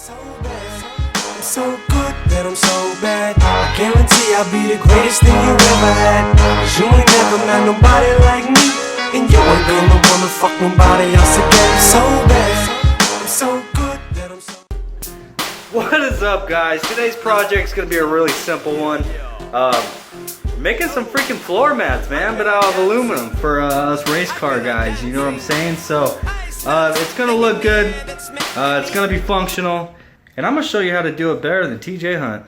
So bad, I'm so good that I'm so bad. I guarantee I'll be the greatest thing you ever had. 'Cause you ain't never met nobody like me, and you ain't gonna wanna fuck nobody else again. So bad, I'm so good that I'm so. What is up, guys? Today's project's gonna be a really simple one. Making some freaking floor mats, man, but out of aluminum for us race car guys. You know what I'm saying? So it's gonna look good. It's gonna be functional, and I'm gonna show you how to do it better than TJ Hunt.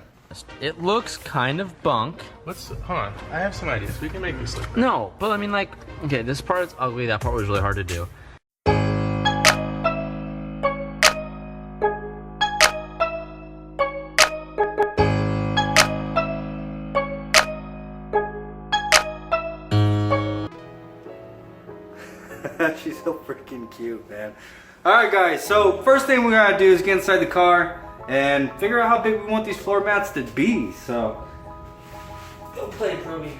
It looks kind of bunk. Hold on, I have some ideas. We can make this look good. No, but I mean, like, okay, this part is ugly. That part was really hard to do. She's so freaking cute, man. Alright guys, so first thing we gotta do is get inside the car and figure out how big we want these floor mats to be. So go play, Brody.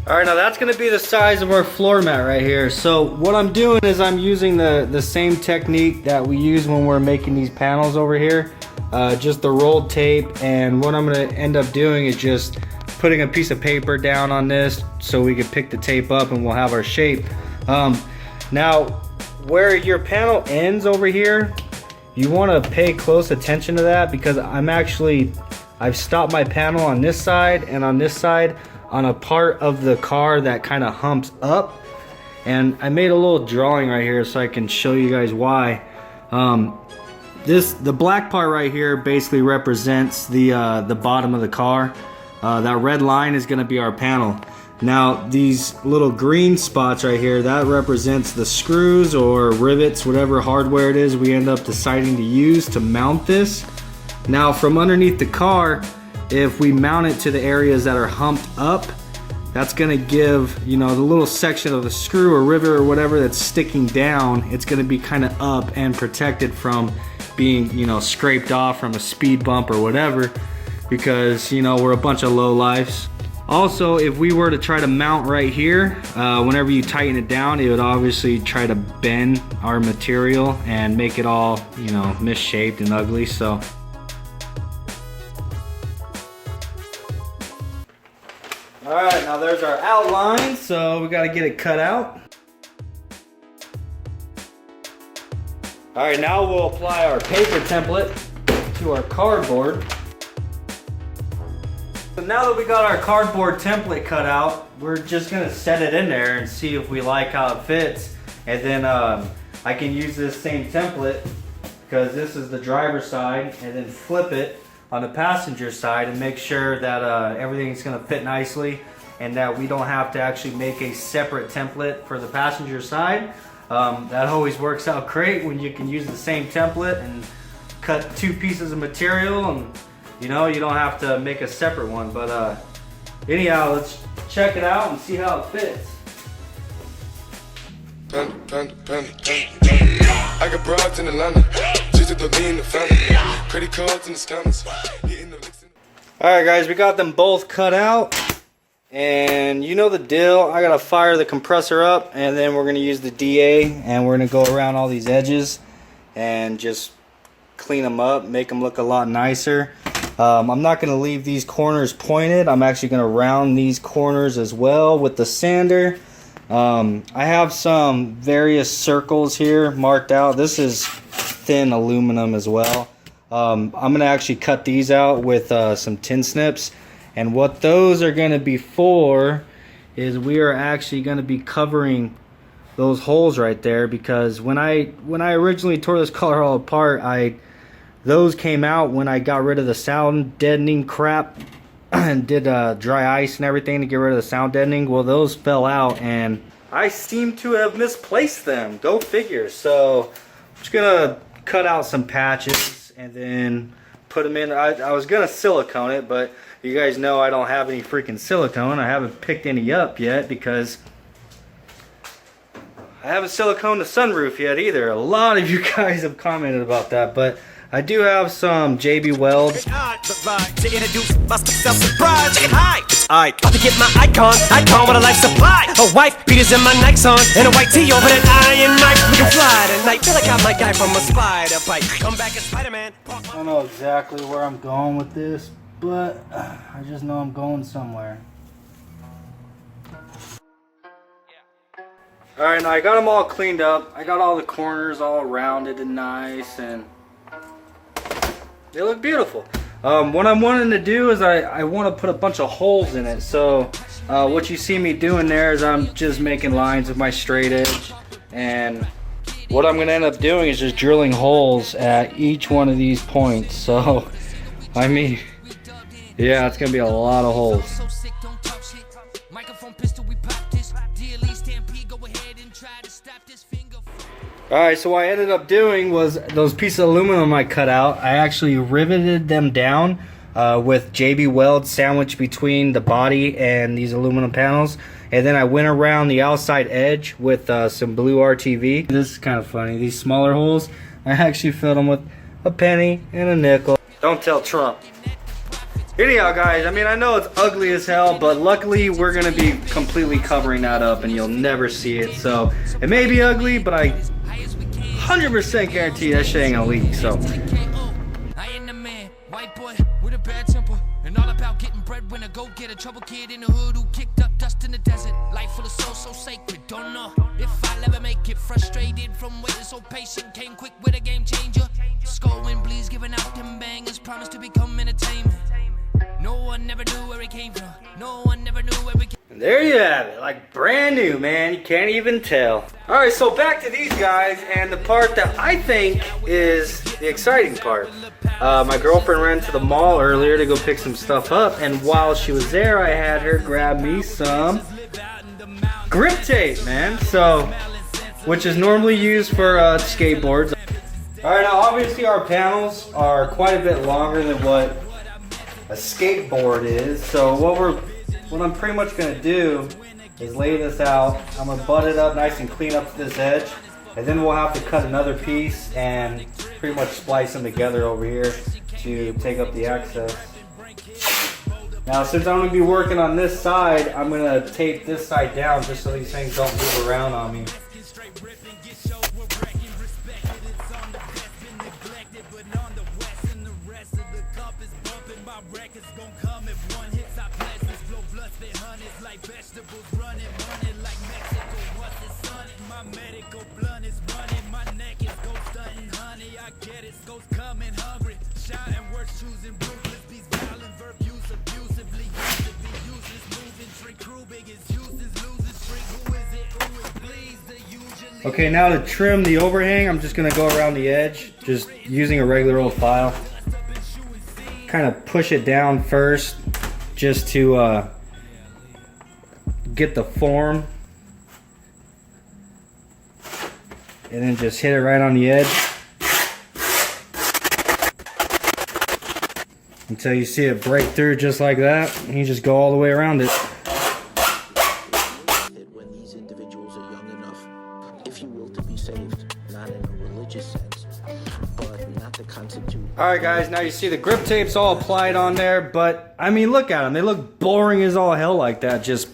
Alright, now that's going to be the size of our floor mat right here. So what I'm doing is I'm using the same technique that we use when we're making these panels over here. Just the rolled tape, and what I'm going to end up doing is just putting a piece of paper down on this so we can pick the tape up and we'll have our shape. Now, where your panel ends over here, you want to pay close attention to that, because I've stopped my panel on this side and on this side on a part of the car that kind of humps up, and I made a little drawing right here so I can show you guys why. The black part right here basically represents the bottom of the car. That red line is going to be our panel. Now these little green spots right here, that represents the screws or rivets, whatever hardware it is we end up deciding to use to mount this. Now from underneath the car, if we mount it to the areas that are humped up, that's gonna give, you know, the little section of the screw or rivet or whatever that's sticking down, it's gonna be kind of up and protected from being, you know, scraped off from a speed bump or whatever, because, you know, we're a bunch of low lifes. Also, if we were to try to mount right here, whenever you tighten it down, it would obviously try to bend our material and make it all, you know, misshaped and ugly. So alright, now there's our outline, so we gotta get it cut out. Alright, now we'll apply our paper template to our cardboard. So now that we got our cardboard template cut out, we're just gonna set it in there and see if we like how it fits. And then I can use this same template, because this is the driver's side, and then flip it on the passenger side and make sure that everything's gonna fit nicely, and that we don't have to actually make a separate template for the passenger side. That always works out great when you can use the same template and cut two pieces of material, and you know, you don't have to make a separate one. But anyhow, let's check it out and see how it fits. I got broads in Atlanta. Credit cards in the scammers. Alright guys, we got them both cut out, and you know the deal. I gotta fire the compressor up, and then we're gonna use the DA, and we're gonna go around all these edges and just clean them up, make them look a lot nicer. I'm not gonna leave these corners pointed. I'm actually gonna round these corners as well with the sander. I have some various circles here marked out. This is thin aluminum as well. I'm gonna actually cut these out with some tin snips, and what those are gonna be for is we are actually gonna be covering those holes right there, because when I originally tore this car all apart, those came out when I got rid of the sound deadening crap and did dry ice and everything to get rid of the sound deadening. Well, those fell out and I seem to have misplaced them. Go figure. So I'm just gonna cut out some patches and then put them in. I was gonna silicone it, but you guys know I don't have any freaking silicone. I haven't picked any up yet because I haven't siliconed the sunroof yet either. A lot of you guys have commented about that, but I do have some JB Weld. To introduce myself, surprise. Hi, I about to get my icon with a life supply. A wife beaters in my Nikes on, and a white tee over that iron knife. We can fly tonight. Feel like I'm my guy from a spider bite. Come back as Spider-Man. I don't know exactly where I'm going with this, but I just know I'm going somewhere. Alright, now I got them all cleaned up. I got all the corners all rounded and nice, and they look beautiful. What I'm wanting to do is I want to put a bunch of holes in it. So what you see me doing there is I'm just making lines with my straight edge, and what I'm going to end up doing is just drilling holes at each one of these points. So I mean, yeah, it's going to be a lot of holes. Alright, so what I ended up doing was those pieces of aluminum I cut out, I actually riveted them down with JB Weld sandwiched between the body and these aluminum panels. And then I went around the outside edge with some blue RTV. This is kind of funny. These smaller holes, I actually filled them with a penny and a nickel. Don't tell Trump. Anyhow, guys, I mean, I know it's ugly as hell, but luckily we're going to be completely covering that up and you'll never see it. So it may be ugly, but I 100% guarantee that shit ain't gonna leak. So I ain't the man, white boy with a bad temper, and all about getting bread when I go get a trouble kid in the hood who kicked up dust in the desert. Life full of soul so sacred. Don't know if I'll ever make it. Frustrated from waiting so patient. Came quick with a game changer. Skull wind bleeds, giving out them bangers. Promised to become entertainment. No one never knew where it came from. No one never knew where we came. and there you have it, like brand new, man. You can't even tell. All right, so back to these guys, and the part that I think is the exciting part. My girlfriend ran to the mall earlier to go pick some stuff up, and while she was there, I had her grab me some grip tape, man. So, which is normally used for skateboards. All right, now obviously our panels are quite a bit longer than what a skateboard is. So what I'm pretty much gonna do is lay this out. I'm gonna butt it up nice and clean up to this edge, and then we'll have to cut another piece and pretty much splice them together over here to take up the access. Now, since I'm gonna be working on this side, I'm gonna tape this side down just so these things don't move around on me. Okay, now to trim the overhang, I'm just gonna go around the edge, just using a regular old file. Kind of push it down first, just to get the form. And then just hit it right on the edge. Until you see it break through just like that. And you just go all the way around it. When these individuals are young enough, if you will, to be saved, not in a religious sense, but not to constitute. Alright guys, now you see the grip tape's all applied on there, but I mean, look at them. They look boring as all hell like that, just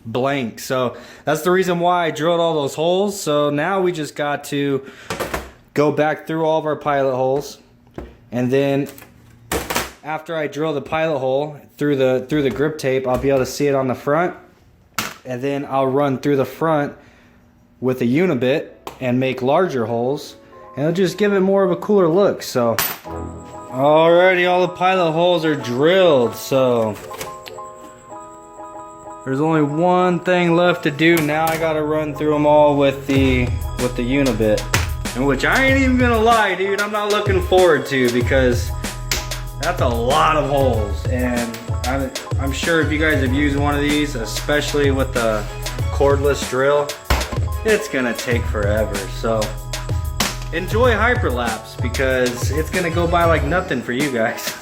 blank. So that's the reason why I drilled all those holes. So now we just got to go back through all of our pilot holes, and then after I drill the pilot hole through the grip tape, I'll be able to see it on the front, and then I'll run through the front with a unibit and make larger holes, and it'll just give it more of a cooler look. So alrighty, all the pilot holes are drilled, so there's only one thing left to do. Now I gotta run through them all with the unibit, and which I ain't even gonna lie, dude, I'm not looking forward to, because that's a lot of holes, and I'm sure if you guys have used one of these, especially with the cordless drill, it's gonna take forever. So enjoy hyperlapse, because it's gonna go by like nothing for you guys.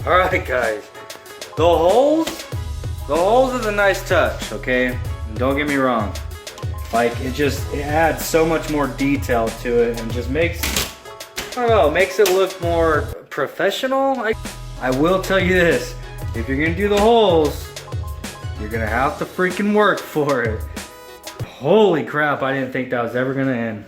Alright guys, the holes is a nice touch, okay? And don't get me wrong. Like, it adds so much more detail to it and just makes, I don't know, makes it look more professional. I will tell you this, if you're gonna do the holes, you're gonna have to freaking work for it. Holy crap, I didn't think that was ever gonna end.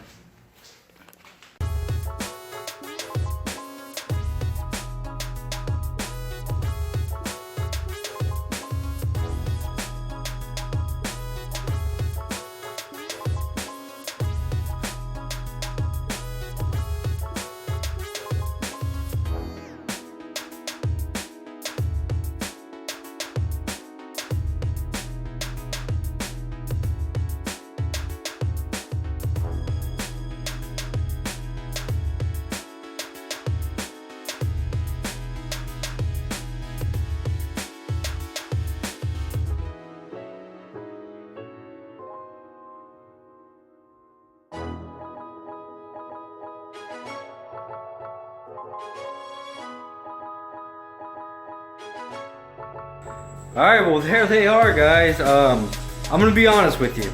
Alright, well there they are, guys. I'm gonna be honest with you.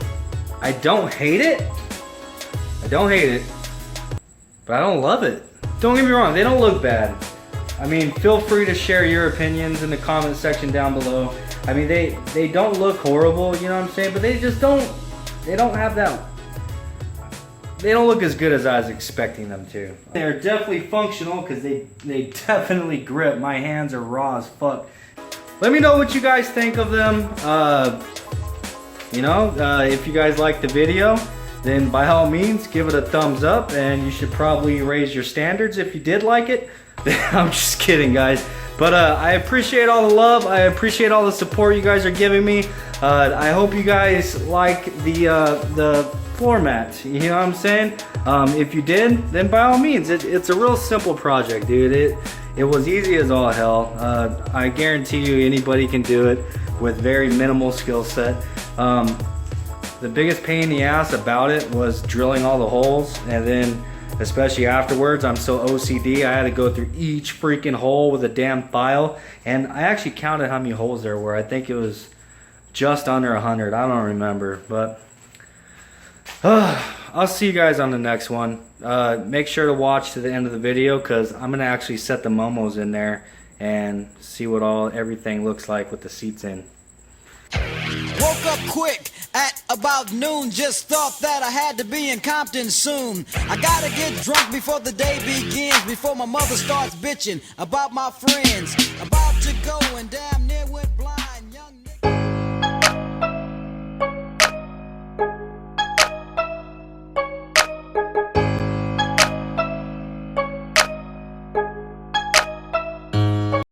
I don't hate it. But I don't love it. Don't get me wrong, they don't look bad. I mean, feel free to share your opinions in the comment section down below. I mean, they don't look horrible, you know what I'm saying? But they just don't have that. They don't look as good as I was expecting them to. They're definitely functional because they definitely grip. My hands are raw as fuck. Let me know what you guys think of them. If you guys liked the video, then by all means give it a thumbs up, and you should probably raise your standards if you did like it. I'm just kidding, guys. But I appreciate all the love. I appreciate all the support you guys are giving me. I hope you guys like the floor mat. You know what I'm saying? If you did, then by all means, it's a real simple project, dude. It was easy as all hell. I guarantee you anybody can do it with very minimal skill set. The biggest pain in the ass about it was drilling all the holes, and then especially afterwards, I'm so OCD, I had to go through each freaking hole with a damn file, and I actually counted how many holes there were. I think it was just under 100. I don't remember, but I'll see you guys on the next one. Make sure to watch to the end of the video, because I'm gonna actually set the momos in there and see what everything looks like with the seats in. Woke up quick at about noon, just thought that I had to be in Compton soon. I gotta get drunk before the day begins, before my mother starts bitching about my friends. About to go and damn near went